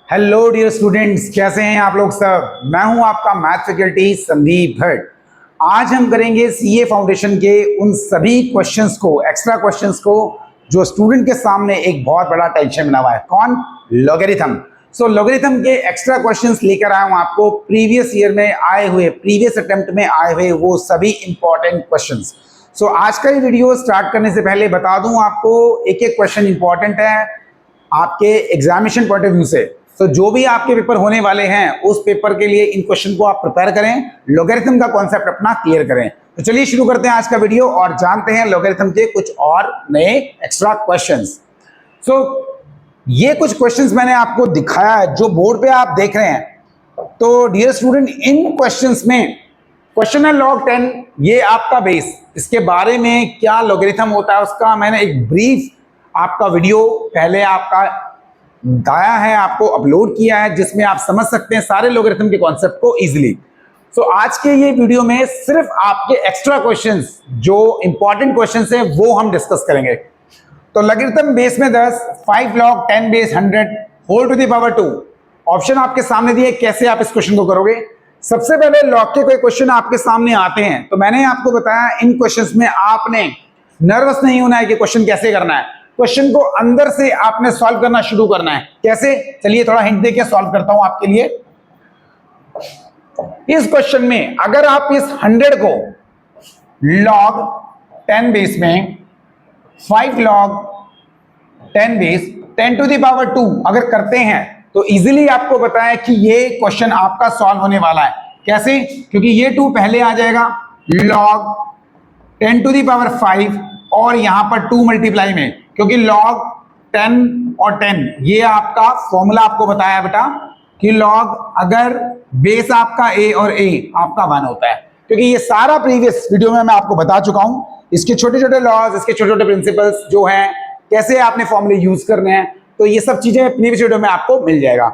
Hello dear students, कैसे हैं आप लोग सब। मैं हूं आपका मैथ फैकल्टी संदीप भट्ट। आज हम करेंगे सीए फाउंडेशन के उन सभी क्वेश्चंस को, एक्स्ट्रा क्वेश्चंस को, जो स्टूडेंट के सामने एक बहुत बड़ा टेंशन बना हुआ है। कौन? लॉगरिथम। सो लॉगरिथम के एक्स्ट्रा क्वेश्चंस लेकर आया हूं आपको, प्रीवियस ईयर में आए हुए, प्रीवियस अटेम्प्ट में आए हुए वो सभी इंपॉर्टेंट क्वेश्चंस। सो आज का ये वीडियो स्टार्ट करने से पहले बता दूं आपको, एक एक क्वेश्चन इंपॉर्टेंट है आपके एग्जामिनेशन पॉइंट ऑफ व्यू से। तो जो भी आपके पेपर होने वाले हैं उस पेपर के लिए इन क्वेश्चन को आप प्रिपेयर करें, लॉगरिथम का कॉन्सेप्ट अपना क्लियर करें। तो चलिए शुरू करते हैं आज का वीडियो और जानते हैं लॉगरिथम के कुछ और नए एक्स्ट्रा क्वेश्चंस। सो ये कुछ क्वेश्चंस मैंने आपको दिखाया है जो बोर्ड पे आप देख रहे हैं। तो डियर स्टूडेंट, इन क्वेश्चंस में क्वेश्चन है log 10, ये आपका बेस, इसके बारे में क्या लॉगरिथम होता है उसका मैंने एक ब्रीफ आपका वीडियो पहले आपका दाया है, आपको अपलोड किया है, जिसमें आप समझ सकते हैं सारे लॉगरिथम के कॉन्सेप्ट को इजीली। सो आज के ये वीडियो में सिर्फ आपके एक्स्ट्रा क्वेश्चंस, जो इंपॉर्टेंट क्वेश्चंस हैं वो हम डिस्कस करेंगे। तो लॉगरिथम बेस में 10, 5 log 10 base 100 whole to the power 2। Option आपके सामने दिए, कैसे आप इस क्वेश्चन को करोगे। सबसे पहले लॉग के कोई क्वेश्चन आपके सामने आते हैं तो मैंने आपको बताया इन क्वेश्चंस में आपने नर्वस नहीं होना है कि क्वेश्चन कैसे करना है। क्वेश्चन को अंदर से आपने सॉल्व करना शुरू करना है। कैसे? चलिए थोड़ा हिंट देके सॉल्व करता हूं आपके लिए। इस क्वेश्चन में अगर आप इस 100 को log 10 बेस में 5 log 10 base 10 to the power 2 अगर करते हैं तो इजीली आपको बताया कि ये क्वेश्चन आपका सॉल्व होने वाला है। कैसे? क्योंकि ये 2 पहले आ जाएगा, log 10 टू द पावर 5 और यहां पर 2 मल्टीप्लाई में, क्योंकि log 10 और 10 ये आपका फॉर्मूला आपको बताया बेटा कि log अगर बेस आपका a और a आपका 1 होता है, क्योंकि ये सारा प्रीवियस वीडियो में मैं आपको बता चुका हूं। इसके छोटे छोटे लॉज, इसके छोटे छोटे प्रिंसिपल्स जो हैं, कैसे आपने फॉर्मूले यूज करने हैं, तो ये सब चीजें प्रीवियस वीडियो में आपको मिल जाएगा।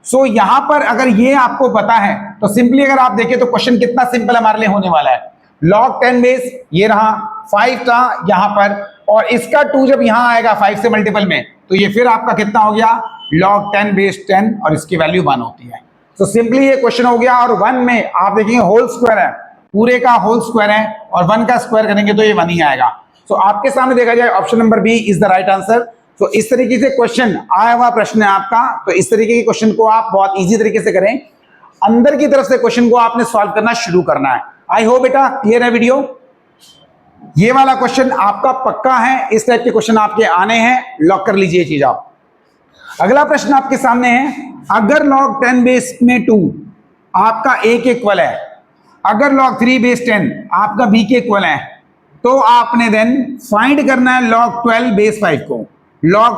सो यहां पर अगर ये आपको पता है तो सिंपली अगर आप देखें तो क्वेश्चन कितना सिंपल हमारे लिए होने वाला है। log 10 बेस ये रहा, 5 था यहां पर, और इसका 2 जब यहां आएगा 5 से मल्टीपल में तो ये फिर आपका कितना हो गया, log 10 बेस 10, और इसकी वैल्यू 1 होती है। तो सिंपली ये क्वेश्चन हो गया। और 1 में आप देखेंगे होल स्क्वायर है, पूरे का होल स्क्वायर है, और 1 का स्क्वायर करेंगे तो ये 1 ही आएगा। तो आपके सामने देखा जाए option number B is the right answer. तो इस तरीके से क्वेश्चन आया हुआ प्रश्न है आपका। तो इस तरीके के क्वेश्चन को आप बहुत इजी तरीके से करें, अंदर की तरफ से क्वेश्चन को आपने सॉल्व करना शुरू करना है। आई होप बेटा क्लियर है वीडियो। ये वाला क्वेश्चन आपका पक्का है, इस टाइप के क्वेश्चन आपके आने हैं, लॉक कर लीजिए चीज आप। अगला प्रश्न आपके सामने है, अगर log 10 बेस में 2 आपका a के इक्वल है, अगर log 3 बेस 10 आपका b के इक्वल है, तो आपने देन फाइंड करना है log 12 बेस 5 को। log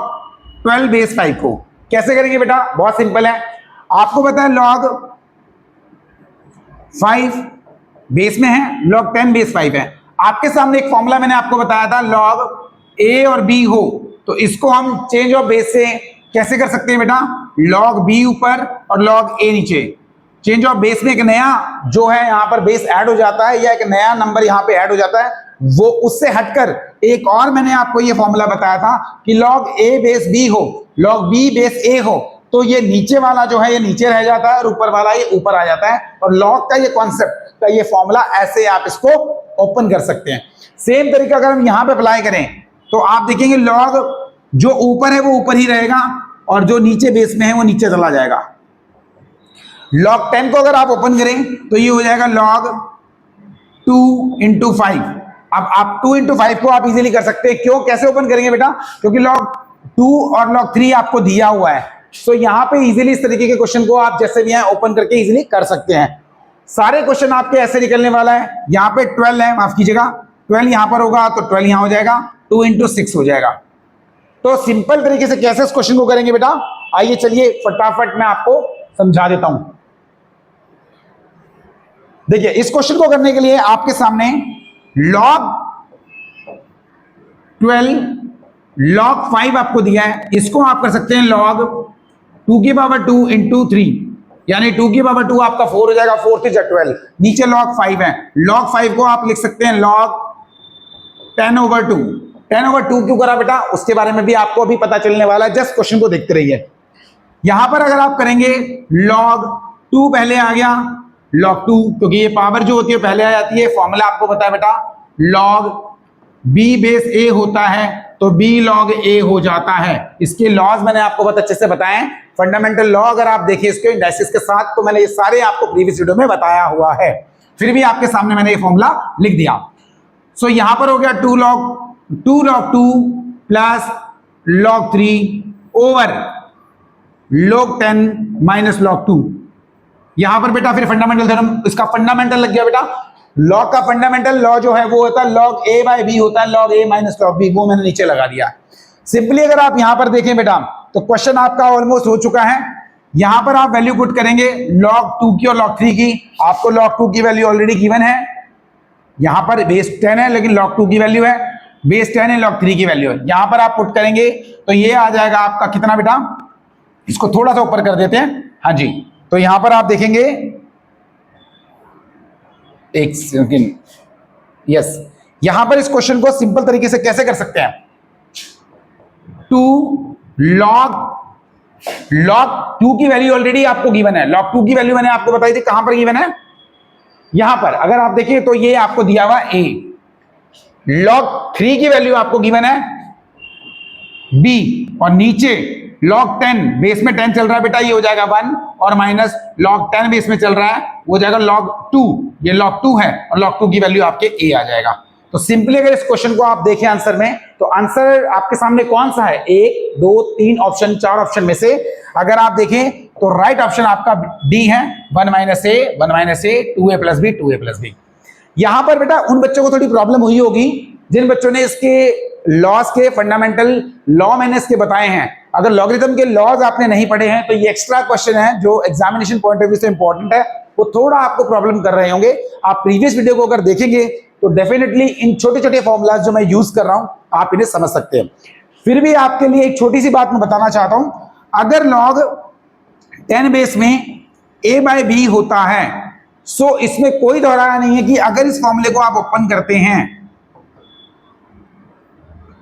12 बेस 5 को कैसे करेंगे बेटा? बहुत सिंपल है। आपको पता है log 5 बेस में है, log 10 बेस 5 है। आपके सामने एक फॉर्मूला मैंने आपको बताया था, log a और b हो तो इसको हम चेंज ऑफ बेस से कैसे कर सकते हैं बेटा? log b ऊपर और log a नीचे। चेंज ऑफ बेस में एक नया जो है यहाँ पर बेस ऐड हो जाता है, या एक नया नंबर यहाँ पे ऐड हो जाता है, वो उससे हटकर एक और मैंने आपको ये फॉर्मूला बताया था कि log a बेस b हो, log b बेस a हो, तो ये नीचे वाला जो है ये नीचे रह जाता है और ऊपर वाला ये ऊपर आ जाता है। और log का ये कॉन्सेप्ट का ये फॉर्मूला ऐसे आप इसको ओपन कर सकते हैं। सेम तरीका अगर हम यहां पे अप्लाई करें तो आप देखेंगे log जो ऊपर है वो ऊपर ही रहेगा और जो नीचे बेस में है वो नीचे चला जाएगा। log 10 को अगर आप ओपन करें तो ये हो जाएगा log 2 इंटू 5। अब आप 2 इंटू 5 को आप इजीली कर सकते हैं। क्यों? कैसे ओपन करेंगे बेटा? क्योंकि log 2 और log 3 आपको दिया हुआ है। सो यहां पे इजीली इस तरीके के क्वेश्चन को आप जैसे भी हैं ओपन करके इजीली कर सकते हैं। सारे क्वेश्चन आपके ऐसे निकलने वाला है। यहाँ पे 12 है, माफ कीजिएगा, 12 यहां पर होगा तो 12 यहां हो जाएगा, 2 इंटू 6 हो जाएगा। तो सिंपल तरीके से कैसे इस क्वेश्चन को करेंगे बेटा, आइए चलिए फटाफट मैं आपको समझा देता हूं। देखिए इस क्वेश्चन को करने के लिए आपके सामने log 12 log 5 आपको दिया है, इसको आप कर सकते हैं log 2 की पावर 2 इंटू 3, यानी 2 की पावर 2 आपका 4 हो जाएगा, 4 से 12, नीचे log 5 है, log 5 को आप लिख सकते हैं log 10 over 2, 10/2 क्यों करा बेटा, उसके बारे में भी आपको अभी पता चलने वाला है, जस्ट क्वेश्चन को देखते रहिए। यहां पर अगर आप करेंगे log 2 पहले आ गया, log 2 क्योंकि ये पावर जो होती है पहले आ जाती है, फॉर्मूला आपको पता है बेटा, log b बेस a होता है तो b log a हो जाता है। इसके लॉज मैंने आपको बहुत अच्छे से बताए, फंडामेंटल लॉ अगर आप देखिए इसके इंडाइसिस के साथ, तो मैंने ये सारे आपको प्रीवियस वीडियो में बताया हुआ है, फिर भी आपके सामने मैंने ये फॉर्मूला लिख दिया। सो यहां पर हो गया 2 log 2 plus log 3 over log 10 minus log 2। यहां पर बेटा फिर फंडामेंटल थ्योरम, इसका फंडामेंटल लग गया बेटा। लॉग का फंडामेंटल लॉ जो है वो होता है log a बाय b होता है log a minus log b, वो मैंने नीचे लगा दिया। सिंपली अगर आप यहां पर देखें बेटा तो क्वेश्चन आपका ऑलमोस्ट हो चुका है। यहां पर आप वैल्यू पुट करेंगे log 2 की और log 3 की, आपको log 2 की वैल्यू ऑलरेडी गिवन है, यहां पर बेस 10 है लेकिन log 2 की वैल्यू है, बेस 10 है, log 3 की वैल्यू है। यहां पर आप पुट करेंगे तो ये आ जाएगा आपका कितना बेटा, इसको थोड़ा सा ऊपर कर देते हैं, हाँ जी। तो यहां पर आप देखेंगे, एक सेकंड, यस, यहां पर इस क्वेश्चन को सिंपल तरीके से कैसे कर सकते हैं, 2 log 2 की वैल्यू ऑलरेडी आपको गिवन है, log 2 की वैल्यू मैंने आपको बताई थी, कहां पर गिवन है, यहां पर अगर आप देखिए तो ये आपको दिया हुआ a, log 3 की वैल्यू आपको गिवन है b, और नीचे log 10 बेस में 10 चल रहा है बेटा, ये हो जाएगा 1, और माइनस log 10 बेस में चल रहा है वो हो जाएगा log 2, ये log 2 है और log 2 की वैल्यू आपके a आ जाएगा। तो सिंपली अगर इस क्वेश्चन को आप देखें आंसर में, तो आंसर आपके सामने कौन सा है, 1 2 3 ऑप्शन, 4 ऑप्शन में से अगर आप देखें तो राइट ऑप्शन आपका डी है, 1 minus a 2a plus b 2a plus b. यहां पर बेटा उन बच्चों को थोड़ी प्रॉब्लम हुई होगी जिन बच्चों ने इसके लॉज के फंडामेंटल लॉ मैंने इसके बताए हैं। अगर लॉगरिथम के लॉज आपने नहीं पढ़े हैं तो ये एक्स्ट्रा क्वेश्चन है जो एग्जामिनेशन पॉइंट ऑफ व्यू से इंपॉर्टेंट है, वो थोड़ा आपको प्रॉब्लम कर रहे होंगे। आप प्रीवियस वीडियो को अगर देखेंगे तो डेफिनेटली इन छोटे छोटे फॉर्मूलाज जो मैं यूज कर रहा हूं आप इन्हें समझ सकते हैं। फिर भी आपके लिए एक छोटी सी बात मैं बताना चाहता हूं, अगर log 10 बेस में a बाय b होता है, सो इसमें कोई दोहराया नहीं है कि अगर इस फॉर्मूले को आप ओपन करते हैं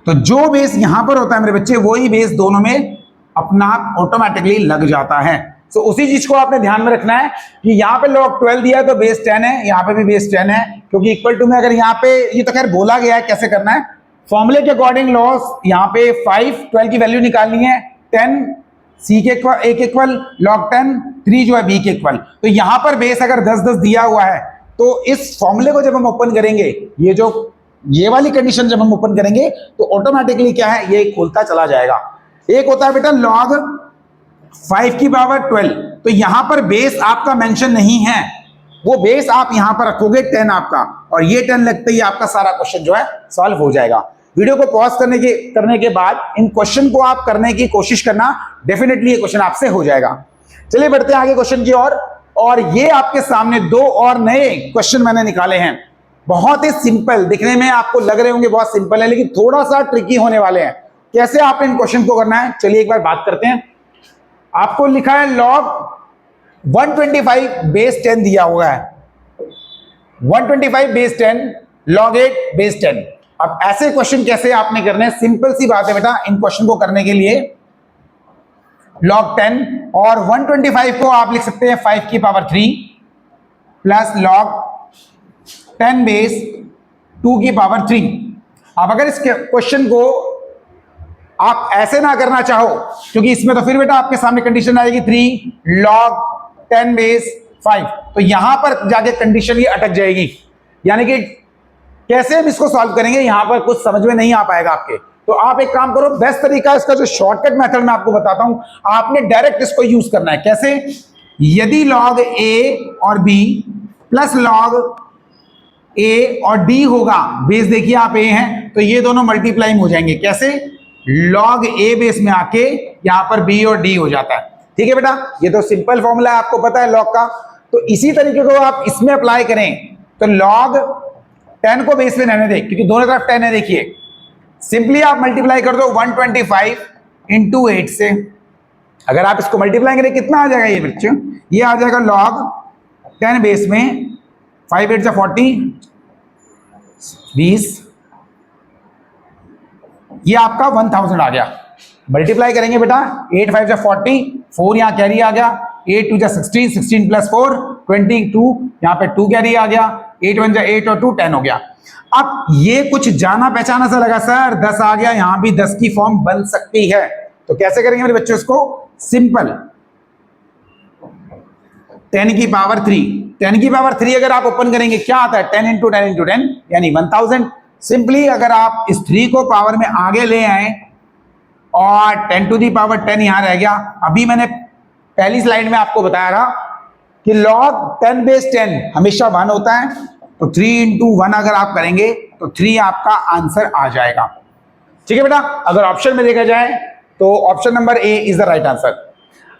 तो जो बेस यहां पर होता है मेरे बच्चे, वही बेस दोनों में अपना ऑटोमेटिकली लग जाता है। तो उसी चीज को आपने ध्यान में रखना है कि यहाँ पे log 12 दिया है तो बेस 10 है, यहाँ पे भी बेस 10 है, क्योंकि इक्वल टू में अगर यहाँ पे, ये तो खैर बोला गया है कैसे करना है, फॉर्मूले के अकॉर्डिंग लॉस यहाँ पे 5 12 की वैल्यू निकालनी है, 10 सी के इक्वल log 10 3 जो है b के इक्वल। तो यहाँ पर बेस अगर 10 दिया हुआ है तो इस फॉर्मूले को जब हम ओपन करेंगे, ये वाली कंडीशन जब हम ओपन करेंगे तो ऑटोमेटिकली क्या है, ये खुलता चला जाएगा। एक होता है बेटा log 5 की पावर 12, तो यहां पर बेस आपका मेंशन नहीं है, वो बेस आप यहां पर रखोगे 10 आपका, और ये 10 लगते ही आपका सारा क्वेश्चन जो है सॉल्व हो जाएगा। वीडियो को पॉज करने के बाद इन क्वेश्चन को आप करने की कोशिश करना, डेफिनेटली ये क्वेश्चन आपसे हो जाएगा। चलिए बढ़ते हैं आगे क्वेश्चन की ओर, और ये आपके सामने 2 और नए क्वेश्चन मैंने निकाले हैं, बहुत ही सिंपल, दिखने में आपको लग रहे होंगे बहुत सिंपल है, लेकिन थोड़ा सा ट्रिकी होने वाले हैं। कैसे आप इन क्वेश्चन को करना है, चलिए एक बार बात करते हैं। आपको लिखा है log 125 बेस 10 दिया हुआ है, 125 बेस 10 log 8 बेस 10। अब ऐसे क्वेश्चन कैसे आपने करने हैं, सिंपल सी बात है बेटा, इन क्वेश्चन को करने के लिए log 10 और 125 को आप लिख सकते हैं 5 की पावर 3 प्लस log 10 बेस 2 की पावर 3। अब अगर इस क्वेश्चन को आप ऐसे ना करना चाहो, क्योंकि इसमें तो फिर बेटा आपके सामने कंडीशन आएगी 3 log 10 बेस 5, तो यहां पर जाके कंडीशन ये अटक जाएगी, यानी कि कैसे हम इसको सॉल्व करेंगे यहां पर कुछ समझ में नहीं आ पाएगा आपके। तो आप एक काम करो, बेस्ट तरीका इसका जो शॉर्टकट मेथड मैं आपको बताता हूं, आपने डायरेक्ट इसको यूज करना है। कैसे, यदि log a और b प्लस log a और d होगा, बेस देखिए आप a हैं तो ये दोनों मल्टीप्लाइंग हो जाएंगे। कैसे, log a बेस में आके यहां पर b और d हो जाता है। ठीक है बेटा, ये तो सिंपल फॉर्मूला है, आपको पता है log का। तो इसी तरीके को आप इसमें अप्लाई करें तो log 10 को बेस में रहने दें, क्योंकि दोनों तरफ 10 है। देखिए सिंपली आप मल्टीप्लाई कर दो 125 इंटू 8 से, अगर आप इसको मल्टीप्लाई करें कितना आ जाएगा ये बच्चों, ये आ जाएगा log 10 बेस में 5 8 से 40 20 ये आपका 1000 आ गया। मल्टीप्लाई करेंगे बेटा, 8 5 जा 40, 4 यहाँ कैरी आ गया, 8 2 जा 16, 16 प्लस 4 22, यहाँ पे 2 कैरी आ गया, 8 1 जा 8 और 2 10 हो गया। अब ये कुछ जाना पहचाना सा लगा सर, 10 आ गया, यहां भी 10 की फॉर्म बन सकती है। तो कैसे करेंगे मेरे बच्चों इसको? सिंपल, 10 की पावर 3, 10 की पावर 3 अगर आप ओपन करेंगे क्या आता है? 10 इंटू 10 इंटू 10 यानी 1000। सिंपली अगर आप इस 3 को पावर में आगे ले आए और 10 टू दी पावर 10 यहां रह गया। अभी मैंने पहली स्लाइड में आपको बताया था कि log 10 बेस 10 हमेशा 1 होता है, तो 3 इंटू 1 अगर आप करेंगे तो 3 आपका आंसर आ जाएगा। ठीक है बेटा, अगर ऑप्शन में देखा जाए तो option number A is the right answer.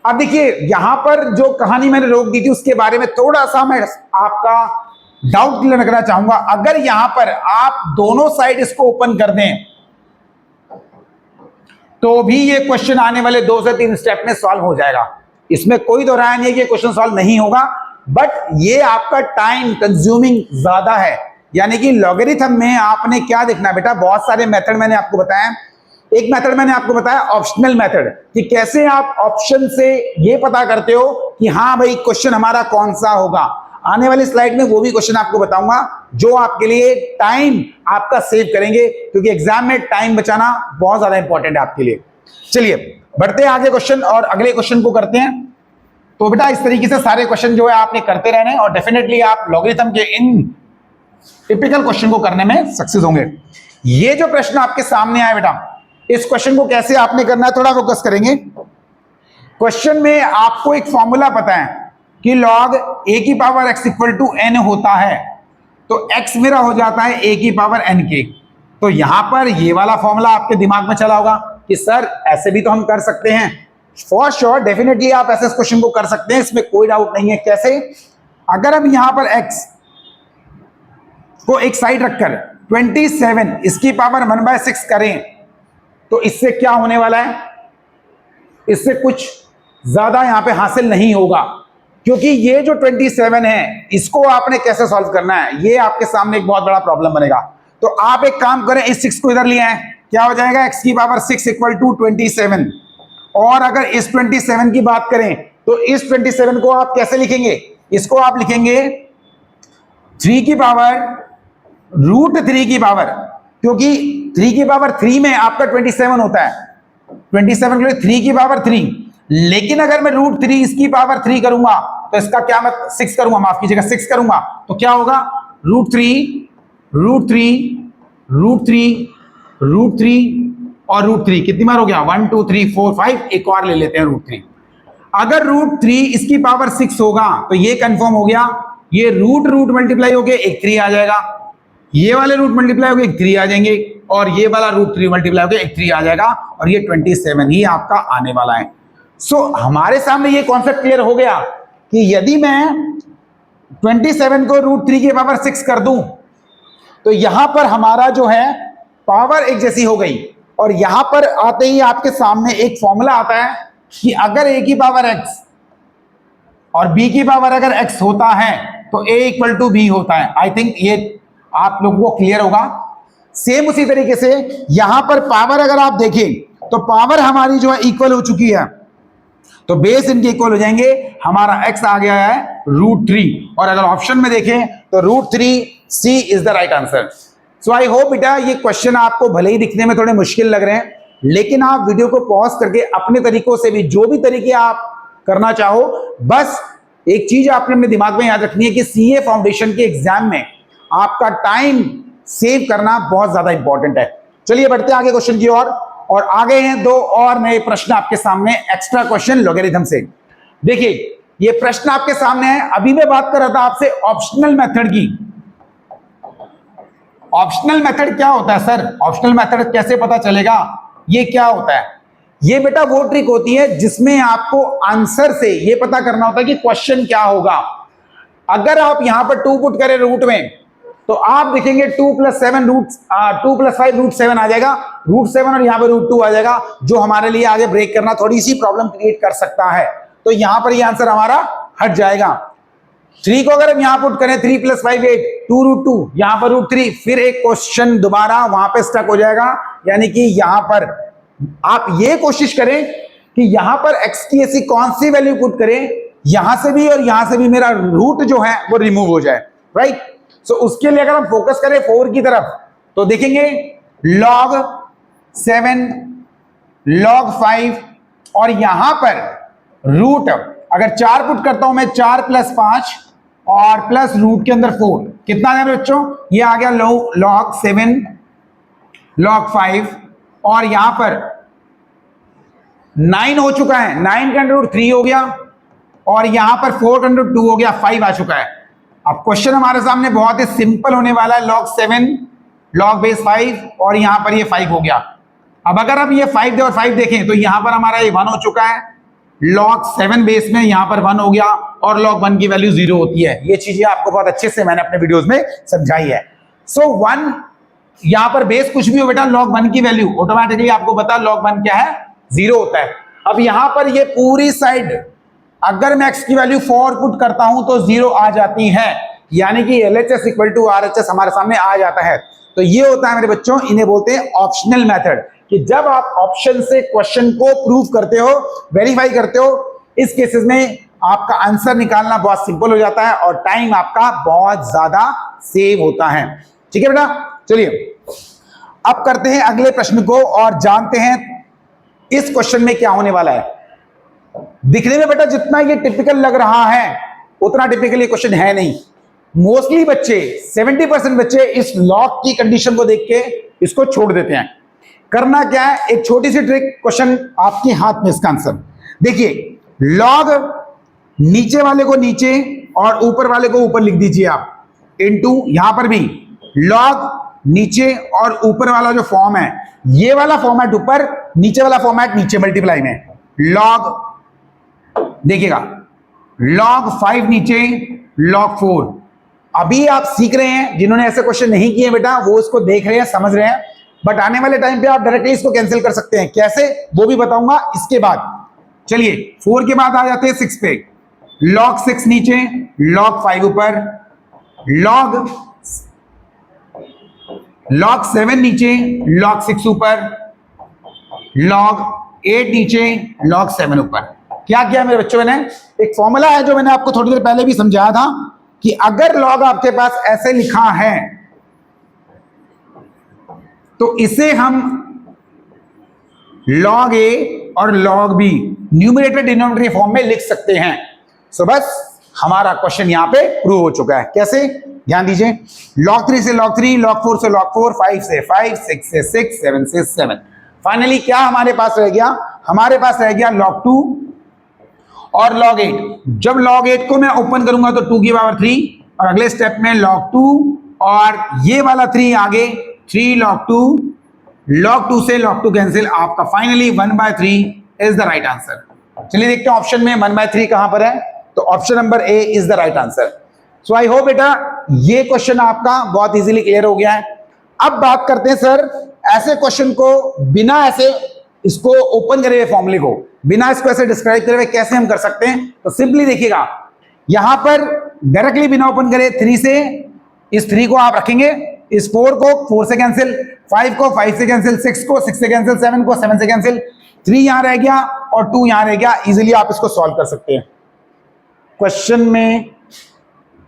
अब देखिए यहां पर जो कहानी मैंने रोक दी थी उसके बारे में थोड़ा सा मैं आपका डाउट क्लियर करना चाहूंगा। अगर यहां पर आप दोनों साइड इसको ओपन कर दें तो भी ये क्वेश्चन आने वाले 2 से 3 स्टेप में सॉल्व हो जाएगा, इसमें कोई दो राय नहीं है कि क्वेश्चन सॉल्व नहीं होगा, बट ये आपका टाइम कंज्यूमिंग ज्यादा है। यानी कि लॉगरिथम में आपने क्या देखना बेटा, बहुत सारे मेथड मैंने आपको बताया। एक मेथड मैंने आपको बताया ऑप्शनल मेथड, कि कैसे आप ऑप्शन से ये पता करते हो कि हाँ भाई क्वेश्चन हमारा कौन सा होगा। आने वाली स्लाइड में वो भी क्वेश्चन आपको बताऊंगा जो आपके लिए टाइम आपका सेव करेंगे, क्योंकि एग्जाम में टाइम बचाना बहुत ज्यादा इंपॉर्टेंट है आपके लिए। चलिए बढ़ते हैं आगे क्वेश्चन और अगले क्वेश्चन को करते हैं। तो बेटा इस तरीके से सारे क्वेश्चन जो है आपने करते रहने और डेफिनेटली आप लॉगरिथम के इन टिपिकल क्वेश्चन को करने में सक्सेस होंगे। ये जो प्रश्न आपके सामने आया बेटा, इस क्वेश्चन को कैसे आपने करना है थोड़ा फोकस करेंगे। क्वेश्चन में आपको एक फॉर्मूला पता है कि log a की power x equal to n होता है, तो x मेरा हो जाता है a की पावर n के। तो यहां पर ये वाला फॉर्मूला आपके दिमाग में चला होगा कि सर ऐसे भी तो हम कर सकते हैं। फॉर श्योर डेफिनेटली आप ऐसे क्वेश्चन को कर सकते हैं, इसमें कोई डाउट नहीं है। कैसे? अगर हम यहां पर x को एक साइड रखकर 27 इसकी पावर 1/6 करें तो इससे क्या होने वाला है? इससे कुछ ज्यादा यहां पे हासिल नहीं होगा, क्योंकि ये जो 27 है इसको आपने कैसे सॉल्व करना है, ये आपके सामने एक बहुत बड़ा प्रॉब्लम बनेगा। तो आप एक काम करें, इस 6 को इधर ले आए, क्या हो जाएगा? x की पावर 6 इक्वल टू 27। और अगर इस 27 की बात करें तो इस 27 को आप कैसे लिखेंगे? इसको आप लिखेंगे 3 की पावर √3 की पावर, क्योंकि 3 की पावर 3 में आपका 27 होता है, 27 के लिए 3 की पावर 3। लेकिन अगर मैं √3 इसकी पावर 3 करूंगा तो इसका क्या, मैं 6 करूंगा, माफ कीजिएगा 6 करूंगा तो क्या होगा? √3 और √3 कितनी बार हो गया? 1 2 3 4 5, एक और ले लेते हैं √3। अगर √3 इसकी पावर 6 होगा तो ये कंफर्म हो गया, ये रूट मल्टीप्लाई हो गया, एक 3 आ जाएगा, ये वाले रूट मल्टीप्लाई हो गए 3 आ जाएंगे, और ये वाला √3 मल्टीप्लाई हो गया 3 आ जाएगा, और ये 27 ही आपका आने वाला है। सो हमारे सामने ये कॉन्सेप्ट क्लियर हो गया कि यदि मैं 27 को √3 की पावर 6 कर दूं तो यहां पर हमारा जो है पावर एक जैसी हो गई, और यहां पर आते ही आपके सामने एक फॉर्मूला आता है कि अगर a की पावर x और b की पावर अगर x होता है तो a इक्वल टू b होता है। आई थिंक ये आप लोगों को क्लियर होगा। सेम उसी तरीके से यहां पर पावर अगर आप देखें तो पावर हमारी जो है इक्वल हो चुकी है, तो बेस इनके इक्वल हो जाएंगे। हमारा x आ गया है √3, और अगर ऑप्शन में देखें तो √3 C is the right answer. So I hope बेटा ये क्वेश्चन आपको भले ही दिखने में थोड़े मुश्किल लग रहे हैं, लेकिन आप वीडियो को पॉज करके अपने तरीकों से भी जो भी तरीके आप करना चाहो, बस एक चीज आपने अपने दिमाग में याद रखनी है कि सीए फाउंडेशन के एग्जाम में आपका टाइम सेव करना बहुत ज्यादा इंपॉर्टेंट है। चलिए बढ़ते हैं आगे क्वेश्चन की ओर, और आगे हैं 2 और नए प्रश्न आपके सामने, एक्स्ट्रा क्वेश्चन लॉगरिथम से। देखिए ये प्रश्न आपके सामने है। अभी मैं बात कर रहा था आपसे ऑप्शनल मेथड की। ऑप्शनल मेथड क्या होता है सर? ऑप्शनल मेथड कैसे पता चलेगा ये क्या होता है? ये बेटा वो ट्रिक होती है जिसमें आपको आंसर से ये पता करना होता है कि क्वेश्चन क्या होगा। अगर आप यहां पर 2 पुट करें रूट में तो आप देखेंगे 2 + 7 2 + 5 √7 आ जाएगा, √7 और यहां पर √2 आ जाएगा, जो हमारे लिए आगे ब्रेक करना थोड़ी सी प्रॉब्लम क्रिएट कर सकता है। तो यहां पर ये आंसर हमारा हट जाएगा। 3 को अगर हम यहां पुट करें 3 + 5 8 2 √2, यहां पर √3, फिर एक क्वेश्चन दोबारा वहां पे स्टक हो जाएगा, यानी कि यहां पर आप ये कोशिश करें कि यहां पर x की ऐसी कौन सी वैल्यू पुट करें, यहां से भी और यहां से भी मेरा रूट जो है वो रिमूव हो जाए, राइट। सो उसके लिए अगर हम फोकस करें 4 की तरफ तो देखेंगे log 7 log 5 और यहां पर रूट अगर 4 पुट करता हूं मैं 4 + 5 और प्लस रूट के अंदर 4 कितना आ गया बच्चों, ये आ गया log 7 log 5 और यहां पर 9 हो चुका है, 9 का अंडर रूट 3 हो गया और यहां पर 4 का अंडर रूट 2 हो गया, 5 आ चुका है। अब क्वेश्चन हमारे सामने बहुत ही सिंपल होने वाला है, log 7 log बेस 5 और यहां पर ये 5 हो गया। अब अगर हम ये 5 और 5 देखें तो यहां पर हमारा ये 1 हो चुका है, log 7 बेस में यहां पर 1 हो गया और log 1 की वैल्यू 0 होती है। ये चीजें आपको बहुत अच्छे से मैंने अपने वीडियोस में समझाई है। सो 1 यहां पर बेस कुछ भी हो बेटा, log 1 की वैल्यू ऑटोमेटिकली आपको पता log 1 क्या है, 0 होता है। अब यहां पर ये पूरी साइड अगर मैं x की वैल्यू 4 पुट करता हूं तो 0 आ जाती है, यानी कि LHS = RHS हमारे सामने आ जाता है। तो ये होता है मेरे बच्चों, इन्हें बोलते हैं ऑप्शनल मेथड, कि जब आप ऑप्शन से क्वेश्चन को प्रूव करते हो, वेरीफाई करते हो, इस केसेस में आपका आंसर निकालना बहुत सिंपल हो जाता है और टाइम आपका बहुत ज्यादा सेव होता है। ठीक है बेटा, चलिए अब करते हैं अगले प्रश्न को और जानते हैं इस क्वेश्चन में क्या होने वाला है। दिखने में बेटा जितना ये टिपिकल लग रहा है उतना टिपिकल ये क्वेश्चन है नहीं। मोस्टली बच्चे 70% बच्चे इस लॉग की कंडीशन को देख के इसको छोड़ देते हैं। करना क्या है, एक छोटी सी ट्रिक, क्वेश्चन आपके हाथ में, इसका आंसर देखिए। लॉग नीचे वाले को नीचे और ऊपर वाले को ऊपर लिख दीजिए आप, इनटू यहां पर भी लॉग नीचे और ऊपर वाला जो फॉर्म है, ये वाला फॉर्मेट ऊपर, नीचे वाला फॉर्मेट नीचे, मल्टीप्लाई में लॉग देखिएगा, log 5 नीचे log 4। अभी आप सीख रहे हैं, जिन्होंने ऐसे क्वेश्चन नहीं किए बेटा वो इसको देख रहे हैं, समझ रहे हैं, बट आने वाले टाइम पे आप डायरेक्टली इसको कैंसिल कर सकते हैं। कैसे वो भी बताऊंगा इसके बाद। चलिए 4 के बाद आ जाते हैं 6 पे, log 6 नीचे log 5 ऊपर, log 7 नीचे log 6 ऊपर, log 8 नीचे log 7 ऊपर। क्या किया मेरे बच्चों, मैंने एक फॉर्मूला है जो मैंने आपको थोड़ी देर पहले भी समझाया था कि अगर लॉग आपके पास ऐसे लिखा है तो इसे हम log A और log B numerator denominator form में लिख सकते हैं। सो बस हमारा क्वेश्चन यहां पे प्रूव हो चुका है। कैसे, ध्यान दीजिए, log 3 से log 3, log 4 से log 4, 5 से 5, 6 से 6, 7 से 7। फाइनली क्या हमारे पास रह गया, हमारे पास रह गया log 2 और log 8। जब log 8 को मैं ओपन करूंगा तो 2 की पावर 3 और अगले स्टेप में log 2 और ये वाला 3 आगे 3 log 2, log 2 से log 2 कैंसिल, आपका finally 1/3 is the right answer. चलिए देखते हैं ऑप्शन में 1/3 कहां पर है, तो option number A is the right answer. So I hope बेटा ये क्वेश्चन आपका बहुत इजीली क्लियर हो गया है। अब बात करते हैं सर, ऐसे क्वेश्चन को बिना ऐसे इसको ओपन करे हुए फॉर्मूले को, बिना इसको ऐसे डिस्क्राइब करे हुए कैसे हम कर सकते हैं। तो सिंपली देखिएगा, यहां पर डायरेक्टली बिना ओपन करे 3 से, इस 3 को आप रखेंगे, इस 4 को 4 से कैंसिल, 5 को 5 से कैंसिल, 6 को 6 से कैंसिल, 7 को 7 से कैंसिल, 3 यहां रह गया और 2 यहां रह गया। इजीली आप इसको सॉल्व कर सकते हैं। क्वेश्चन में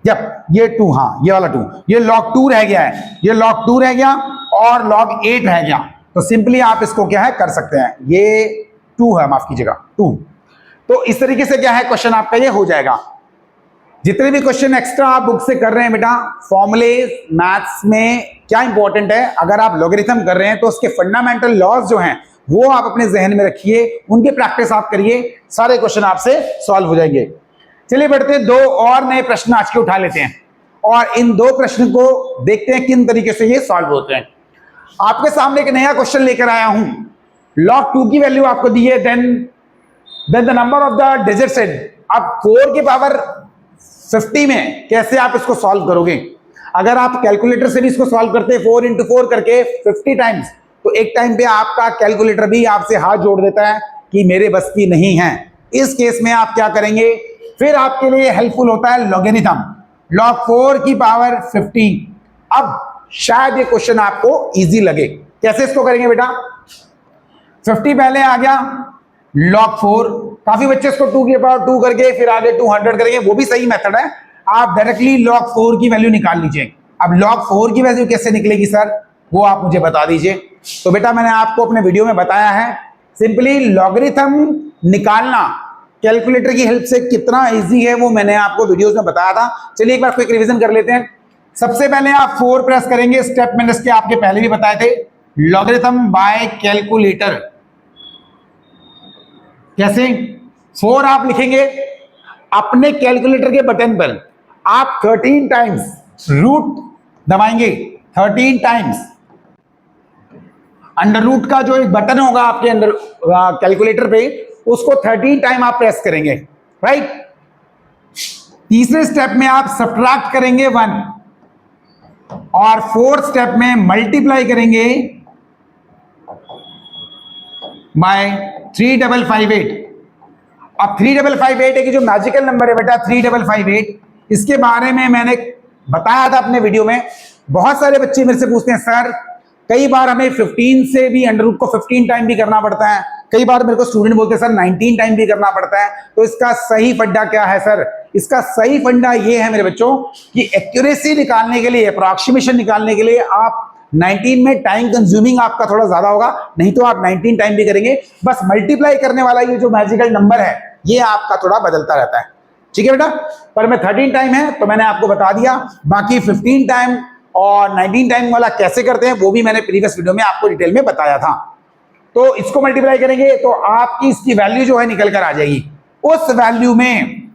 जब ये 2, हाँ ये वाला 2, ये log 2 रह गया है, ये log 2 रह गया और log 8 रह गया, तो सिंपली आप इसको क्या है कर सकते हैं, ये 2 है, माफ कीजिएगा 2। तो इस तरीके से क्या है क्वेश्चन आपका ये हो जाएगा। जितने भी क्वेश्चन एक्स्ट्रा आप बुक से कर रहे हैं बेटा, फॉर्मूले मैथ्स में क्या इंपॉर्टेंट है, अगर आप लॉगरिथम कर रहे हैं तो उसके फंडामेंटल लॉज जो हैं वो आप अपने जहन में रखिए, उनके प्रैक्टिस आप करिए, सारे क्वेश्चन आपसे सॉल्व हो जाएंगे। चलिए बढ़ते हैं, 2 और नए प्रश्न आज के उठा लेते हैं और इन 2 प्रश्न को देखते हैं किन तरीके से ये सॉल्व होते हैं। आपके सामने एक नया क्वेश्चन लेकर आया हूं, log 2 की वैल्यू आपको दी है, then the number of the digits in. अब 4 की पावर 50 में कैसे आप इसको सॉल्व करोगे। अगर आप कैलकुलेटर से भी इसको सॉल्व करते हैं 4 × 4 करके 50 टाइम्स, तो एक टाइम पे आपका कैलकुलेटर भी आपसे हाथ जोड़ देता है कि मेरे बस की नहीं है। इस केस में आप क्या करेंगे, फिर आपके लिए हेल्पफुल होता है लॉगरिथम, log 4 की पावर 50। अब शायद ये क्वेश्चन आपको इजी लगे, कैसे इसको करेंगे बेटा? 50 पहले आ गया, log 4, काफी बच्चे इसको 2 की पावर 2 करके फिर आगे 200 करेंगे, वो भी सही मेथड है। आप डायरेक्टली log 4 की वैल्यू निकाल लीजिए। अब log 4 की वैल्यू कैसे निकलेगी सर, वो आप मुझे बता दीजिए। तो बेटा मैंने आपको अपने वीडियो में बताया है, सिंपली लॉगरिथम निकालना कैलकुलेटर की हेल्प से कितना इजी है वो मैंने आपको वीडियोस में बताया था। चलिए एक बार क्विक रिवीजन कर लेते हैं। सबसे पहले आप 4 प्रेस करेंगे, स्टेप मैंने इसके आपके पहले भी बताए थे, लॉगरिथम बाय कैलकुलेटर। कैसे? 4 आप लिखेंगे अपने कैलकुलेटर के बटन पर, आप 13 टाइम्स रूट दबाएंगे, 13 टाइम्स। अंडर रूट का जो एक बटन होगा आपके अंदर कैलकुलेटर पे, उसको 13 टाइम आप प्रेस करेंगे, राइट। तीसरे स्टेप में आप सब्ट्रैक्ट करेंगे 1 और 4th स्टेप में मल्टीप्लाई करेंगे बाय 3558। अब 3558 एक जो मैजिकल नंबर है बेटा 3558, इसके बारे में मैंने बताया था अपने वीडियो में। बहुत सारे बच्चे मेरे से पूछते हैं सर कई बार हमें 15 से भी अंडर रूट को 15 टाइम भी करना पड़ता है, कई बार मेरे को स्टूडेंट बोलते हैं सर 19 टाइम भी करना पड़ता है। तो इसका सही फंडा क्या है सर? इसका सही फंडा ये है मेरे बच्चों कि एक्यूरेसी निकालने के लिए, अप्रॉक्सीमेशन निकालने के लिए आप 19 में टाइम कंज्यूमिंग आपका थोड़ा ज्यादा होगा, नहीं तो आप 19 टाइम भी करेंगे। बस मल्टीप्लाई करने वाला ये जो मैजिकल नंबर है ये आपका थोड़ा बदलता रहता है, ठीक है बेटा। पर मैं 13 टाइम है तो मैंने आपको बता दिया, बाकी 15 टाइम और 19 टाइम वाला कैसे करते हैं वो भी मैंने प्रीवियस वीडियो में आपको डिटेल में बताया था। तो इसको मल्टीप्लाई करेंगे तो आपकी इसकी वैल्यू जो है निकल कर आ जाएगी। उस वैल्यू में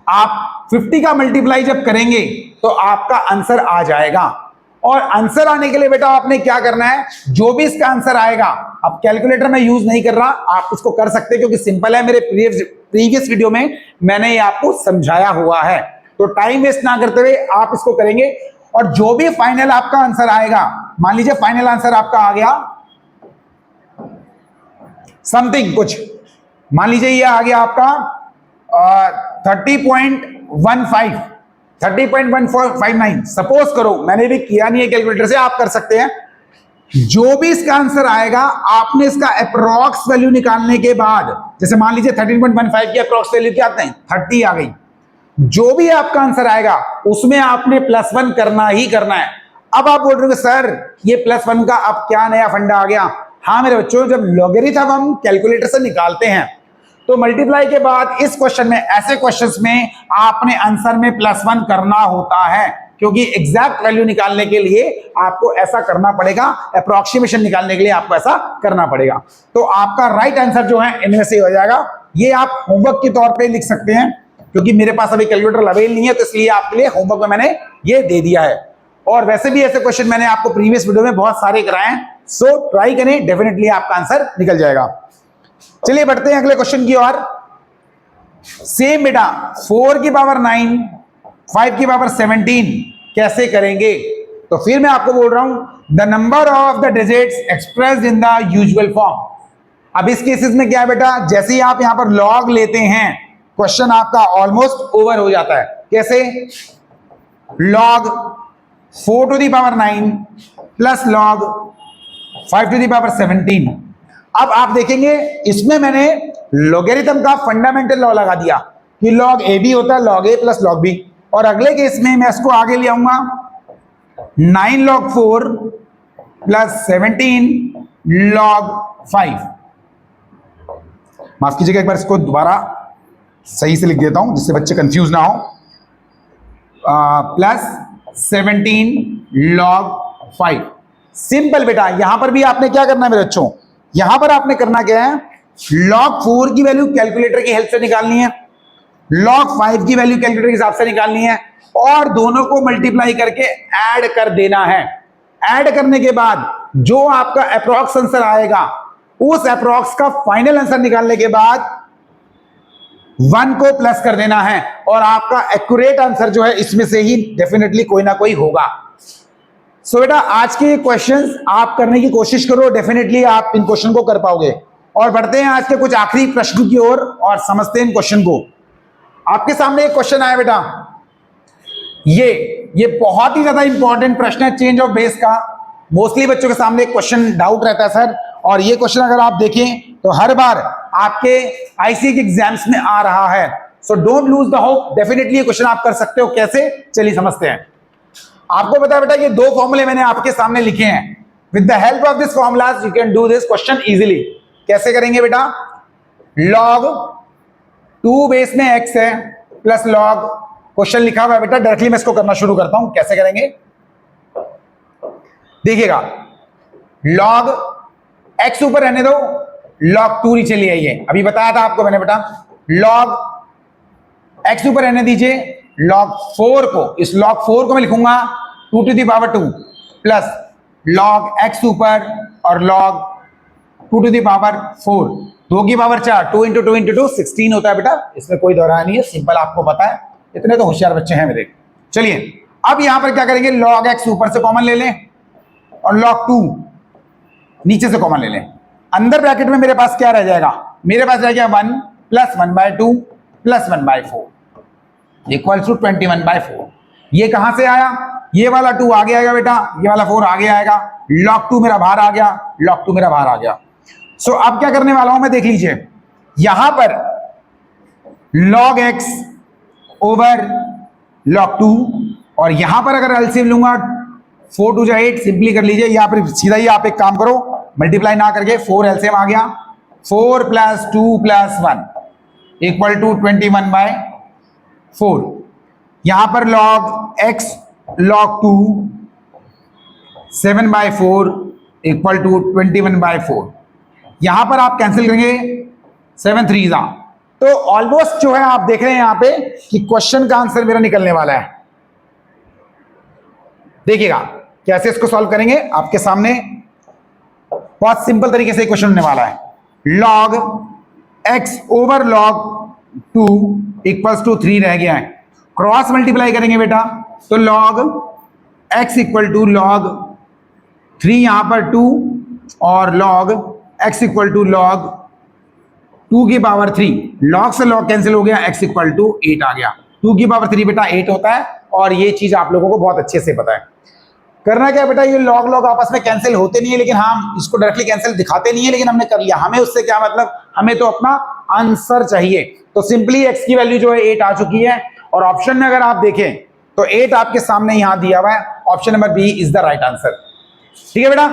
आप 50 का मल्टीप्लाई जब करेंगे तो आपका आंसर आ जाएगा। और आंसर आने के लिए बेटा आपने क्या करना है, जो भी इसका आंसर आएगा, अब कैलकुलेटर में यूज नहीं कर रहा, आप इसको कर सकते हैं क्योंकि सिंपल है, मेरे प्रीवियस वीडियो में मैंने ये आपको समझाया हुआ है। तो टाइम वेस्ट ना करते हुए आप इसको करेंगे और जो भी फाइनल आपका आंसर आएगा, मान लीजिए फाइनल आंसर आपका आ गया समथिंग कुछ, मान लीजिए ये आ गया आपका 30.15 सपोज करो, मैंने भी किया नहीं है कैलकुलेटर से, आप कर सकते हैं। जो भी इसका आंसर आएगा आपने इसका अप्रॉक्स वैल्यू निकालने के बाद, जैसे मान लीजिए 13.15 की अप्रॉक्स वैल्यू क्या आते हैं 30 आ गई, जो भी आपका आंसर आएगा उसमें आपने +1 करना ही करना है। अब आप बोल रहे हो सर ये +1 का अब क्या नया फंडा आ गया? हाँ मेरे बच्चों, जब लॉगरिथम हम कैलकुलेटर से निकालते हैं तो मल्टीप्लाई के बाद इस क्वेश्चन में, ऐसे क्वेश्चंस में आपने आंसर में +1 करना होता है, क्योंकि एग्जैक्ट वैल्यू निकालने के लिए आपको ऐसा करना पड़ेगा, अप्रॉक्सीमेशन निकालने के लिए आपको ऐसा करना पड़ेगा। तो आपका राइट आंसर जो है इनमें से हो जाएगा। ये आप होमवर्क के तौर पे लिख सकते हैं, क्योंकि मेरे पास अभी कैलकुलेटर अवेलेबल नहीं है, तो इसलिए आपके लिए होमवर्क में मैंने ये दे दिया है। और वैसे भी ऐसे क्वेश्चन मैंने आपको प्रीवियस वीडियो में बहुत सारे कराए हैं, सो ट्राई करें, डेफिनेटली आपका आंसर निकल जाएगा। चलिए बढ़ते हैं अगले क्वेश्चन की ओर। सेम बेटा 4 की पावर 9, 5 की पावर 17 कैसे करेंगे? तो फिर मैं आपको बोल रहा हूं the number of the digits expressed in the usual form. अब इस केसेस में क्या है बेटा, जैसे ही आप यहां पर लॉग लेते हैं क्वेश्चन आपका ऑलमोस्ट ओवर हो जाता है। कैसे? Log 4 to the power 9 plus log 5 to the power 17। अब आप देखेंगे इसमें मैंने लॉगरिथम का फंडामेंटल लॉ लगा दिया कि लॉग ए बी होता है लॉग ए प्लस लॉग बी, और अगले केस में मैं इसको आगे ले आऊंगा 9 log 4 प्लस 17 log 5। माफ कीजिएगा, एक बार इसको दोबारा सही से लिख देता हूं जिससे बच्चे कंफ्यूज ना हो। Plus 17 log 5। सिंपल बेटा, यहां पर भी आपने क्या करना है मेरे बच्चों, यहां पर आपने करना क्या है, log 4 की वैल्यू कैलकुलेटर की हेल्प से निकालनी है, log 5 की वैल्यू कैलकुलेटर के हिसाब से निकालनी है, और दोनों को मल्टीप्लाई करके ऐड कर देना है। ऐड करने के बाद जो आपका अप्रॉक्स आंसर आएगा, उस अप्रॉक्स का फाइनल आंसर निकालने के बाद 1 को प्लस कर देना है, और आपका एक्यूरेट आंसर जो है इसमें से ही डेफिनेटली कोई ना कोई होगा। सो बेटा आज के क्वेश्चंस आप करने की कोशिश करो, डेफिनेटली आप इन क्वेश्चन को कर पाओगे। और बढ़ते हैं आज के कुछ आखिरी प्रश्न की ओर और समझते हैं इन क्वेश्चन को। आपके सामने एक क्वेश्चन आया बेटा, ये बहुत ही ज्यादा इंपॉर्टेंट प्रश्न है चेंज ऑफ बेस का। मोस्टली बच्चों के सामने एक क्वेश्चन डाउट रहता है सर, और ये क्वेश्चन अगर आप देखें तो हर बार आपके आईसीए के एग्जाम्स में आ रहा है। So don't lose the hope, definitely ये क्वेश्चन आप कर सकते हो। कैसे, चलिए समझते हैं। आपको पता है बेटा ये दो फॉर्मूले मैंने आपके सामने लिखे हैं। With the help of this formulas you can do this question easily. कैसे करेंगे बेटा, log 2 बेस में x है प्लस log, क्वेश्चन लिखा हुआ है बेटा, डायरेक्टली मैं इसको करना शुरू करता हूं। कैसे करेंगे देखिएगा, log x ऊपर रहने दो, log 2 नीचे ले आइए। अभी बताया था आपको मैंने बेटा, log x ऊपर रहने दीजिए, log 4 को, इस log 4 को मैं लिखूंगा 2 to the power 2 plus log x ऊपर और log 2 to the power 4, 2 की पावर 4, 2 into 2 into 2 16 होता है बेटा, इसमें कोई दोहराया नहीं है, सिंपल आपको पता है, इतने तो होशियार बच्चे हैं मेरे। चलिए अब यहां पर क्या करेंगे, log x ऊपर से कॉमन ले लें और log 2 नीचे से कॉमन ले लें। अंदर ब्रैकेट में मेरे पास क्या रह जाएगा, मेरे पास रह गया 1 प्लस 1/2 प्लस 1/4 इक्वल टू 21/4। ये कहां से आया, ये वाला 2 आगे आएगा बेटा, ये वाला 4 आगे आएगा, log 2 मेरा बाहर आ गया, log 2 मेरा बाहर आ गया। सो अब क्या करने वाला हूं मैं, देख लीजिए, यहां पर log x ओवर log 2, और यहां पर अगर एलसीएम लूंगा 4 2 8, सिंपली कर लीजिए, या फिर सीधा ही आप एक काम करो, मल्टीप्लाई ना करके 4 एलसीएम आ गया, 4 प्लस 2 प्लस 1 इक्वल टू 21/4। यहां पर log x log 2 7/4 equal to 21/4। यहां पर आप कैंसिल करेंगे 7 3 जा, तो ऑलमोस्ट जो है आप देख रहे हैं यहां पे कि क्वेश्चन का आंसर मेरा निकलने वाला है। देखिएगा कैसे इसको सॉल्व करेंगे, आपके सामने बहुत सिंपल तरीके से क्वेश्चन होने वाला है। log x over log 2 equals to 3 रह गया है, क्रॉस मल्टीप्लाई करेंगे बेटा, तो log x equal to log 3, यहां पर 2 और log x equal to log 2 की पावर 3, log से log कैंसिल हो गया, x इक्वल टू 8 आ गया। 2 की पावर 3 बेटा 8 होता है, और ये चीज आप लोगों को बहुत अच्छे से पता है। करना क्या बेटा, ये log log आपस में कैंसिल होते नहीं है, लेकिन हम इसको डायरेक्टली कैंसिल दिखाते नहीं है, लेकिन हमने कर लिया। हमें उससे क्या मतलब, हमें तो अपना आंसर चाहिए। तो सिंपली x की वैल्यू जो है 8 आ चुकी है, और ऑप्शन में अगर आप देखें तो 8 आपके सामने यहां दिया हुआ है, option number B is the right answer. ठीक है बेटा,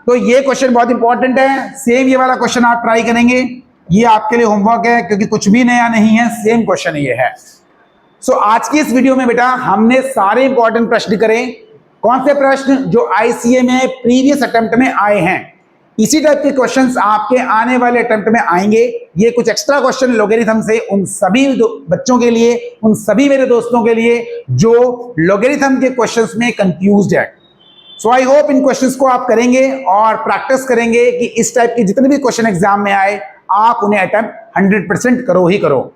तो ये क्वेश्चन बहुत इंपॉर्टेंट है। सेम ये वाला क्वेश्चन आप ट्राई करेंगे, ये आपके लिए होमवर्क है, क्योंकि कुछ भी नया नहीं है, सेम क्वेश्चन ये है। सो आज की इस वीडियो में बेटा हमने सारे इंपॉर्टेंट प्रश्न करे। कौन से प्रश्न, जो आईसीए में प्रीवियस अटेम्प्ट में आए हैं। इसी टाइप के क्वेश्चंस आपके आने वाले अटेम्प्ट में आएंगे। ये कुछ एक्स्ट्रा क्वेश्चन लॉगरिथम से उन सभी बच्चों के लिए, उन सभी मेरे दोस्तों के लिए जो लॉगरिथम के क्वेश्चंस में कंफ्यूज्ड है। सो आई होप इन क्वेश्चंस को आप करेंगे और प्रैक्टिस करेंगे कि इस टाइप के जितने भी क्वेश्चन एग्जाम में आए आप उन्हें अटेम्प्ट 100% करो ही करो।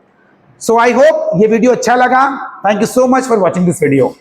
सो आई होप ये वीडियो अच्छा लगा। Thank you so much for watching this video.